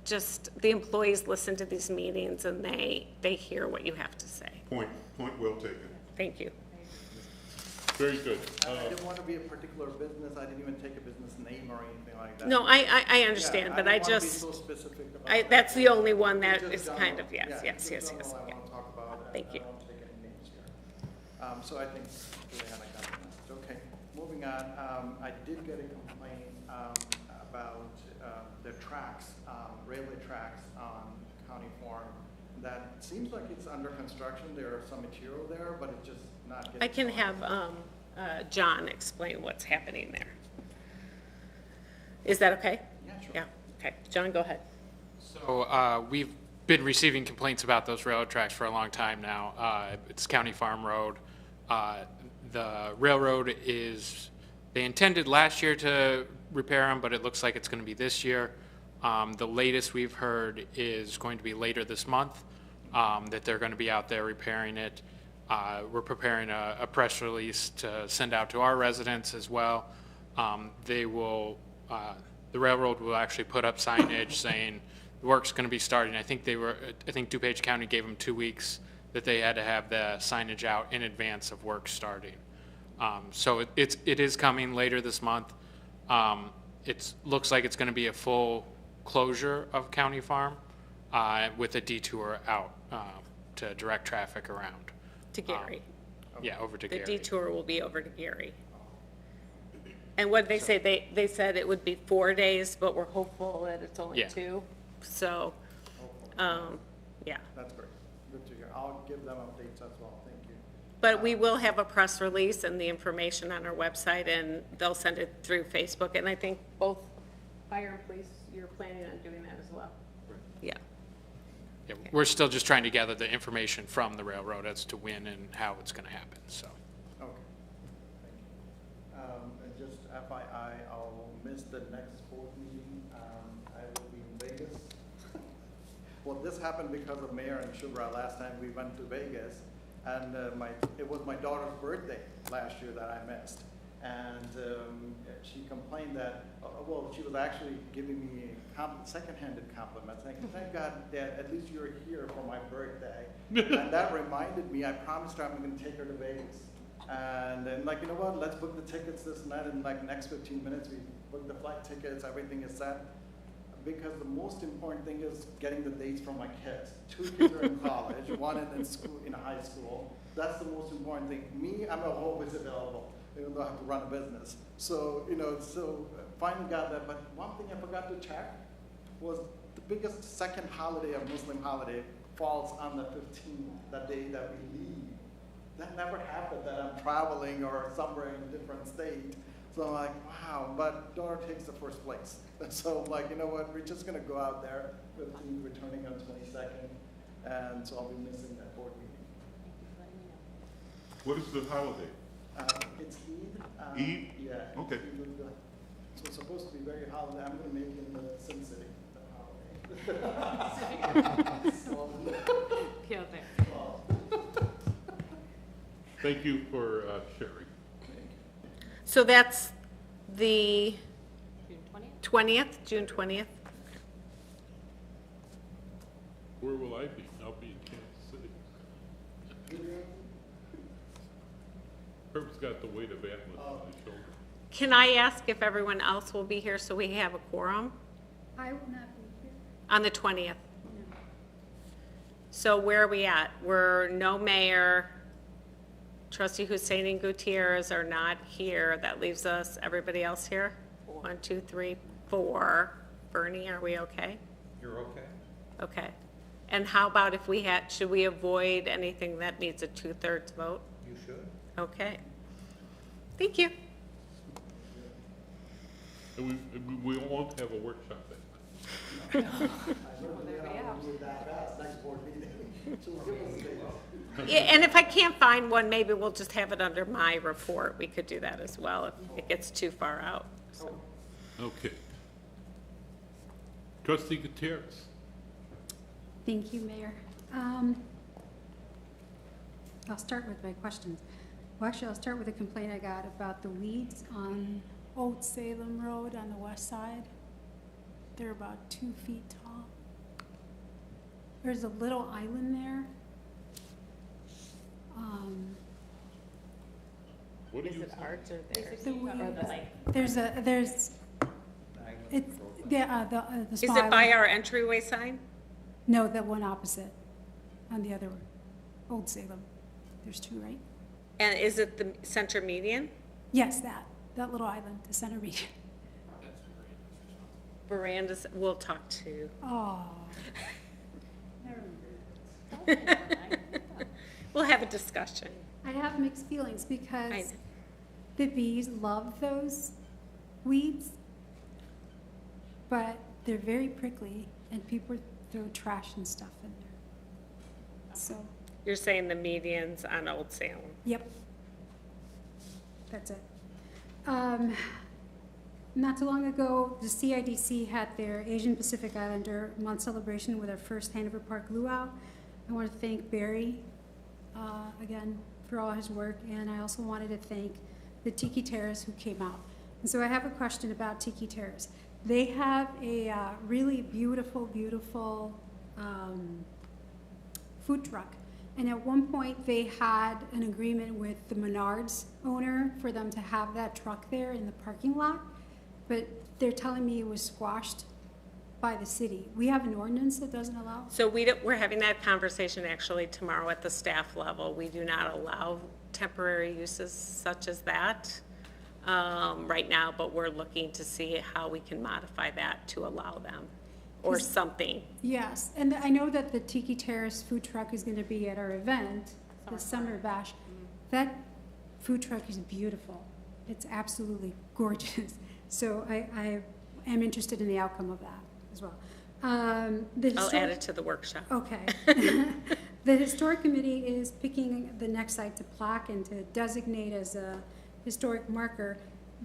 just the employees listen to these meetings and they hear what you have to say. Point well taken. Thank you. Very good. I didn't want to be a particular business. I didn't even take a business name or anything like that. No, I understand, Yeah, but I didn't wanna be just, so specific about that's the only one that Just is general. kind of, yes. Yeah, just Yeah. general I want to talk about, and Thank you. I don't take any names here. So I think Juliana got the message. Okay, moving on. I did get a complaint about the tracks, railway tracks on County Farm. That seems like it's under construction. There are some material there, but it's just not getting. I can started. have John explain what's happening there. Is that okay? Yeah, sure. Yeah, okay. John, go ahead. So we've been receiving complaints about those railroad tracks for a long time now. It's County Farm Road. The railroad they intended last year to repair them, but it looks like it's going to be this year. The latest we've heard is going to be later this month, that they're going to be out there repairing it. We're preparing a press release to send out to our residents as well. The railroad will actually put up signage saying the work's going to be starting. I think DuPage County gave them 2 weeks that they had to have the signage out in advance of work starting. So it is coming later this month. It looks like it's going to be a full closure of County Farm with a detour out to direct traffic around. To Gary. Yeah, over to The Gary. detour will be over to Gary. And what they say, they said it would be 4 days, but we're hopeful that it's only 2. So, yeah. That's great. Good to hear. I'll give them updates as well. Thank you. But we will have a press release and the information on our website, and they'll send it through Facebook. And I think both fire and police, you're planning on doing that as well. Yeah. Yeah, we're still just trying to gather the information from the railroad as to when and how it's going to happen, so. Okay. Thank you. And just FYI, I'll miss the next board meeting. I will be in Vegas. Well, this happened because of Mayor and Shubhra. Last time we went to Vegas, and it was my daughter's birthday last year that I missed. And she complained that, well, she was actually giving me second-handed compliments, saying, thank God, Dad, at least you're here for my birthday. And that reminded me, I promised her I'm gonna take her to Vegas. And then, like, you know what, let's book the tickets this and that, in like next 15 minutes, we book the flight tickets, everything is set. Because the most important thing is getting the dates from my kids. 2 kids are in college, one in school, in high school. That's the most important thing. Me, I'm always available, even though I have to run a business. So, you know, finally got that. But one thing I forgot to check was the biggest second holiday, a Muslim holiday, falls on the 15th, that day that we leave. That never happened, that I'm traveling or somewhere in a different state. So I'm like, wow, but daughter takes the first place. So I'm like, you know what, we're just gonna go out there, 15th, returning on 22nd, and so I'll be missing that board meeting. What is the holiday? It's Eid. Eid? Yeah. Okay. So it's supposed to be very holiday. I'm gonna make it in the Sin City, the holiday. Yeah, there. Thank you for sharing. So that's the June 20th? 20th, June 20th? Where will I be? I'll be in Kansas City. Herb's got the weight of Atlas on his shoulder. Can I ask if everyone else will be here so we have a quorum I will not be here. on the 20th? So where are we at? We're no mayor. Trustee Hussein and Gutierrez are not here. That leaves us, everybody else here? 1, 2, 3, 4. Bernie, are we okay? You're okay? Okay. And how about if we should we avoid anything that needs a 2/3 vote? You should. Okay. Thank you. And we won't have a workshop then. Yeah, and if I can't find one, maybe we'll just have it under my report. We could do that as well if it gets too far out. So. Okay. Trustee Gutierrez. Thank you, Mayor. I'll start with my questions. Well, actually, I'll start with a complaint I got about the weeds on Old Salem Road on the west side. They're about 2 feet tall. There's a little island there. What do Is you it ours or theirs? The Or the weeds. like, There's, it's, the Is small it by island. our entryway sign? No, the one opposite, on the other one, Old Salem. There's 2, right? And is it the center median? Yes, that little island, the center region. Verandas, we'll talk to. Oh. We'll have a discussion. I have mixed feelings I because know. the bees love those weeds, but they're very prickly and people throw trash and stuff in there. So, You're saying the medians on Old Salem. yep. That's it. Not too long ago, the CIDC had their Asian Pacific Islander month celebration with our first Hanover Park luau. I want to thank Barry, again, for all his work, and I also wanted to thank the Tiki Terrace who came out. And so I have a question about Tiki Terrace. They have a really beautiful, beautiful food truck. And at one point, they had an agreement with the Menards owner for them to have that truck there in the parking lot. But they're telling me it was squashed by the city. We have an ordinance that doesn't allow. So we're having that conversation actually tomorrow at the staff level. We do not allow temporary uses such as that right now, but we're looking to see how we can modify that to allow them or something. Yes, and I know that the Tiki Terrace food truck is going to be at our event, the Summer Bash. That food truck is beautiful. It's absolutely gorgeous. So I am interested in the outcome of that as well. I'll add it to the workshop. Okay. The Historic Committee is picking the next site to plaque and to designate as a historic marker.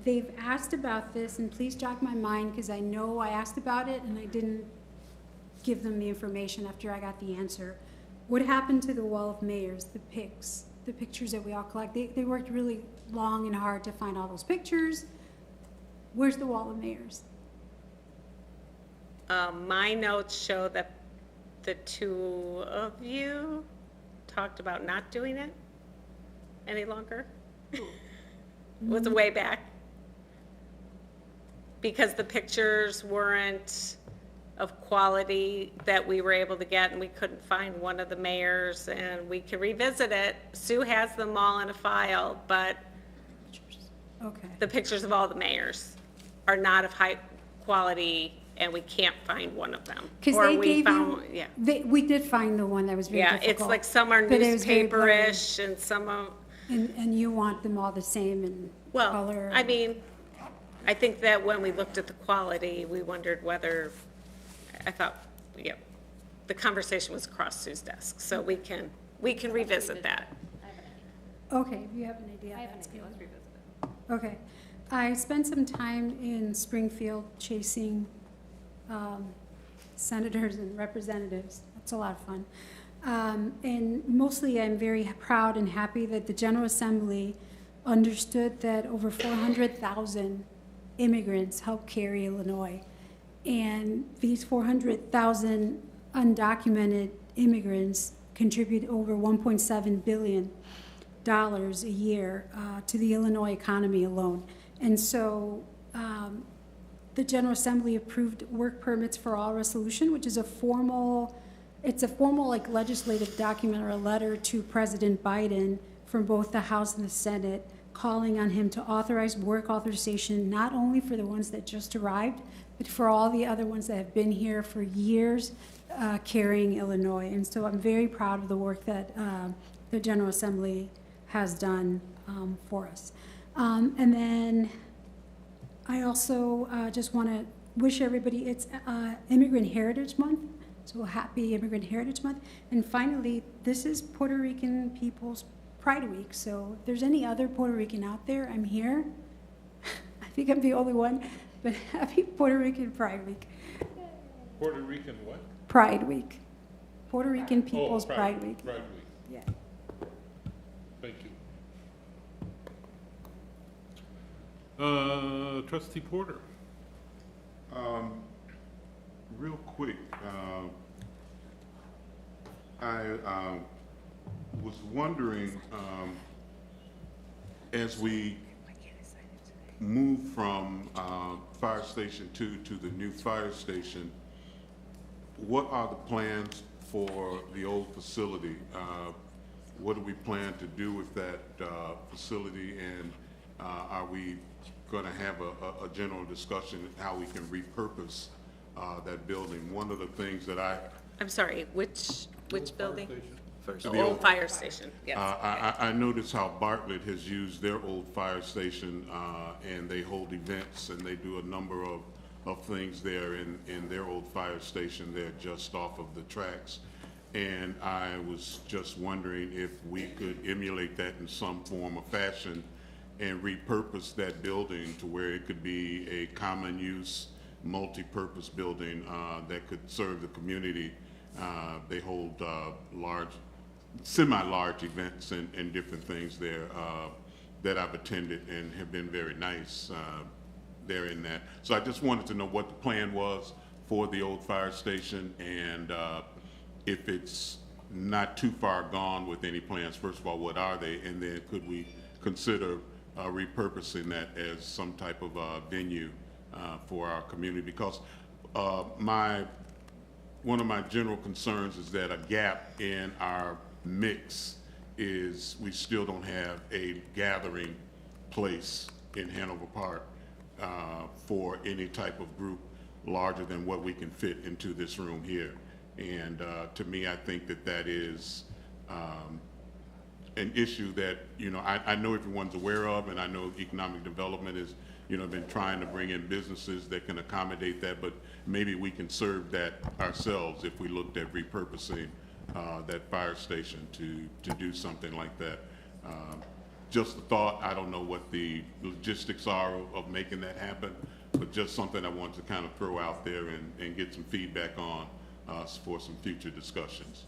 They've asked about this, and please jog my mind, because I know I asked about it and I didn't give them the information after I got the answer. What happened to the wall of mayors, the pics, the pictures that we all collect? They worked really long and hard to find all those pictures. Where's the wall of mayors? My notes show that the two of you talked about not doing it any longer. It was way back. Because the pictures weren't of quality that we were able to get, and we couldn't find one of the mayors, and we can revisit it. Sue has them all in a file, but Okay. the pictures of all the mayors are not of high quality, and we can't find one of them. Because Or they we gave found- you, Yeah, we did find the one that was very yeah, difficult. it's like some are but it was very blurry. newspaper-ish, and some are, And you want them all the same in well, color? I mean, I think that when we looked at the quality, we wondered whether, I thought, yeah, the conversation was across Sue's desk, so we can revisit that. Okay, if you have an idea, I have an that's idea, good. let's revisit it. Okay. I spent some time in Springfield chasing senators and representatives. That's a lot of fun. And mostly I'm very proud and happy that the General Assembly understood that over 400,000 immigrants help carry Illinois. And these 400,000 undocumented immigrants contribute over $1.7 billion a year to the Illinois economy alone. And so the General Assembly approved work permits for all resolution, which is a formal like legislative document or a letter to President Biden from both the House and the Senate, calling on him to authorize work authorization, not only for the ones that just arrived, but for all the other ones that have been here for years, carrying Illinois. And so I'm very proud of the work that the General Assembly has done for us. And then I also just want to wish everybody, it's Immigrant Heritage Month, so happy Immigrant Heritage Month. And finally, this is Puerto Rican People's Pride Week, so if there's any other Puerto Rican out there, I'm here. I think I'm the only one, but happy Puerto Rican Pride Week. Puerto Rican what? Pride Week. Puerto Rican People's Pride Pride Week. Pride Week. Yeah. Thank you. Trustee Porter. Real quick, I was wondering, as we move from Fire Station 2 to the new fire station, what are the plans for the old facility? What do we plan to do with that facility, and are we going to have a general discussion how we can repurpose that building? One of the things that I'm sorry, which building? The The old old- fire station, yes. I noticed how Bartlett has used their old fire station, and they hold events, and they do a number of things there in their old fire station. They're just off of the tracks. And I was just wondering if we could emulate that in some form or fashion and repurpose that building to where it could be a common use, multi-purpose building that could serve the community. They hold semi-large events and different things there that I've attended and have been very nice there in that. So I just wanted to know what the plan was for the old fire station, and if it's not too far gone with any plans, first of all, what are they? And then could we consider repurposing that as some type of venue for our community? Because one of my general concerns is that a gap in our mix is we still don't have a gathering place in Hanover Park for any type of group larger than what we can fit into this room here. And to me, I think that is an issue that, I know everyone's aware of, and I know economic development is, been trying to bring in businesses that can accommodate that, but maybe we can serve that ourselves if we looked at repurposing that fire station to do something like that. Just a thought. I don't know what the logistics are of making that happen, but just something I wanted to kind of throw out there and get some feedback on for some future discussions.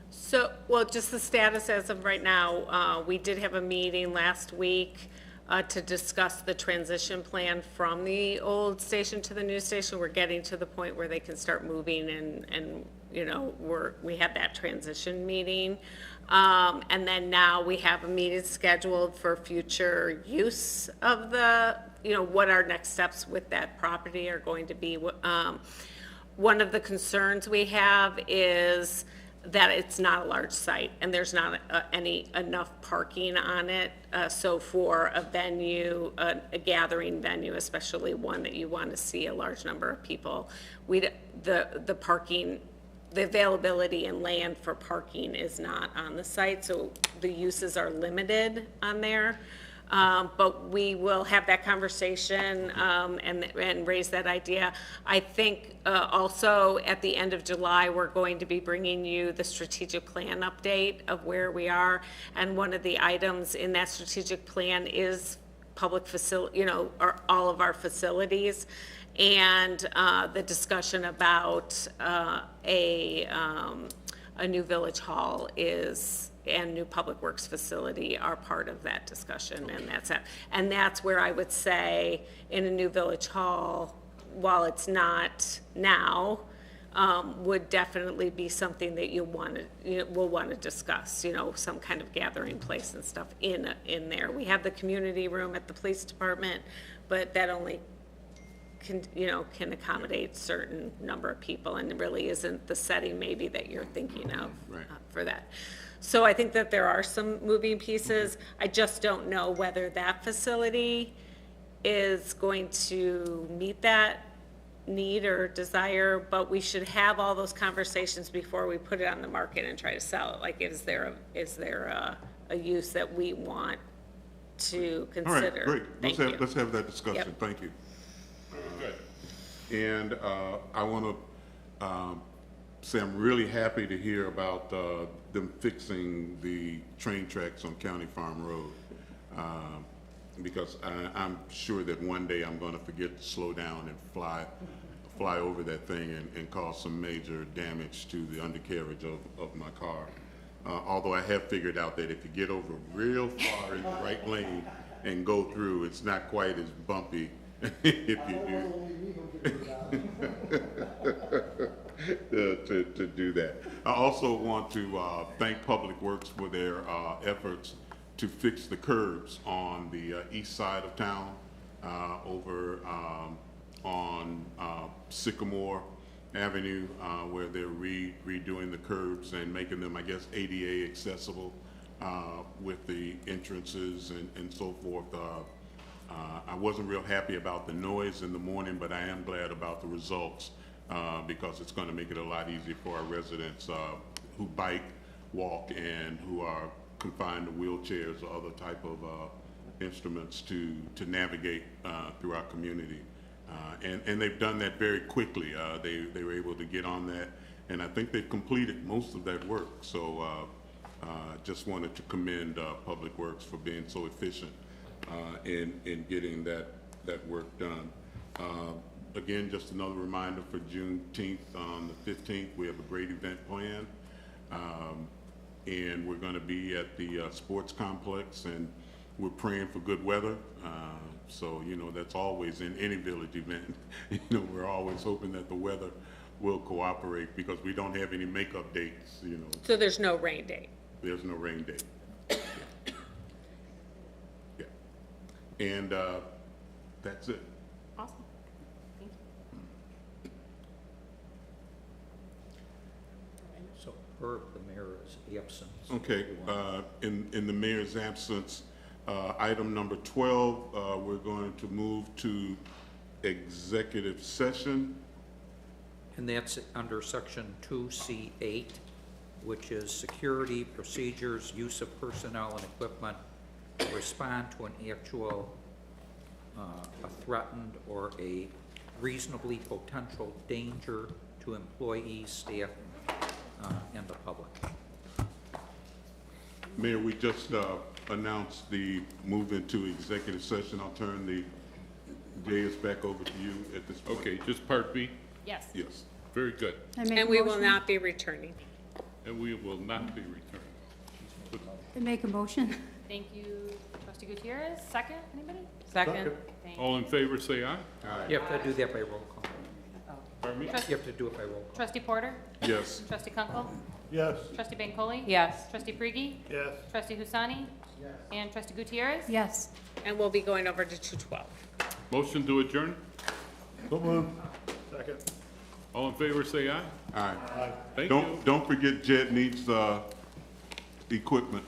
So, well, just the status as of right now, we did have a meeting last week to discuss the transition plan from the old station to the new station. We're getting to the point where they can start moving and you know, we had that transition meeting. And then now we have a meeting scheduled for future use of the, you know, what our next steps with that property are going to be. One of the concerns we have is that it's not a large site and there's not enough parking on it. So for a venue, a gathering venue, especially one that you want to see a large number of people, the parking, the availability and land for parking is not on the site, so the uses are limited on there. But we will have that conversation and raise that idea. I think also at the end of July, we're going to be bringing you the strategic plan update of where we are. And one of the items in that strategic plan is public facility, you know, all of our facilities. And the discussion about a new village hall and new public works facility are part of that discussion, and that's it. And that's where I would say in a new village hall, while it's not now, would definitely be something that will want to discuss, you know, some kind of gathering place and stuff in there. We have the community room at the police department, but that only can accommodate certain number of people, and it really isn't the setting maybe that you're thinking of for that. So I think that there are some moving pieces. I just don't know whether that facility is going to meet that need or desire, but we should have all those conversations before we put it on the market and try to sell it. Like, is there a use that we want to consider? All right, great. Let's have that discussion. Yep. Thank you. And I want to say I'm really happy to hear about them fixing the train tracks on County Farm Road, because I'm sure that one day I'm going to forget to slow down and fly over that thing and cause some major damage to the undercarriage of my car. Although I have figured out that if you get over real far in the right lane and go through, it's not quite as bumpy if you do to do that. I also want to thank Public Works for their efforts to fix the curbs on the east side of town, over on Sycamore Avenue, where they're redoing the curbs and making them, I guess, ADA accessible with the entrances and so forth. I wasn't real happy about the noise in the morning, but I am glad about the results because it's going to make it a lot easier for our residents who bike, walk, and who are confined to wheelchairs or other type of instruments to navigate through our community. And they've done that very quickly. They were able to get on that, and I think they've completed most of that work. So just wanted to commend Public Works for being so efficient in getting that work done. Again, just another reminder for Juneteenth on the 15th, we have a great event planned. And we're going to be at the sports complex, and we're praying for good weather. So, you know, that's always in any village event. You know, we're always hoping that the weather will cooperate because we don't have any makeup dates, you know. So there's no rain date? There's no rain date. Yeah. And that's it. Awesome. Thank you. So, per the mayor's absence. Okay, in the mayor's absence, item number 12, we're going to move to executive session. And that's under section 2C8, which is security, procedures, use of personnel and equipment to respond to an actual, a threatened or a reasonably potential danger to employees, staff, and the public. Mayor, we just announced the move into executive session. I'll turn the dais back over to you at this point. Okay, just part B? Yes. Yes. Very good. I make a And we will motion- not be returning. And we will not be returning. I make a motion. Thank you, trustee Gutierrez. Second, anybody? Second. Thank All in favor, say aye. You have to do that by roll call. Pardon me? You have to do it by roll call. Trustee Porter? Yes. Trustee Kunkel? Yes. Trustee Bancole? Yes. Trustee Frigie? Yes. Trustee Husani? Yes. And trustee Gutierrez? Yes. And we'll be going over to 212. Motion to adjourn? So moved. Second. All in favor, say aye. All right. Thank you. Don't forget Jed needs, equipment.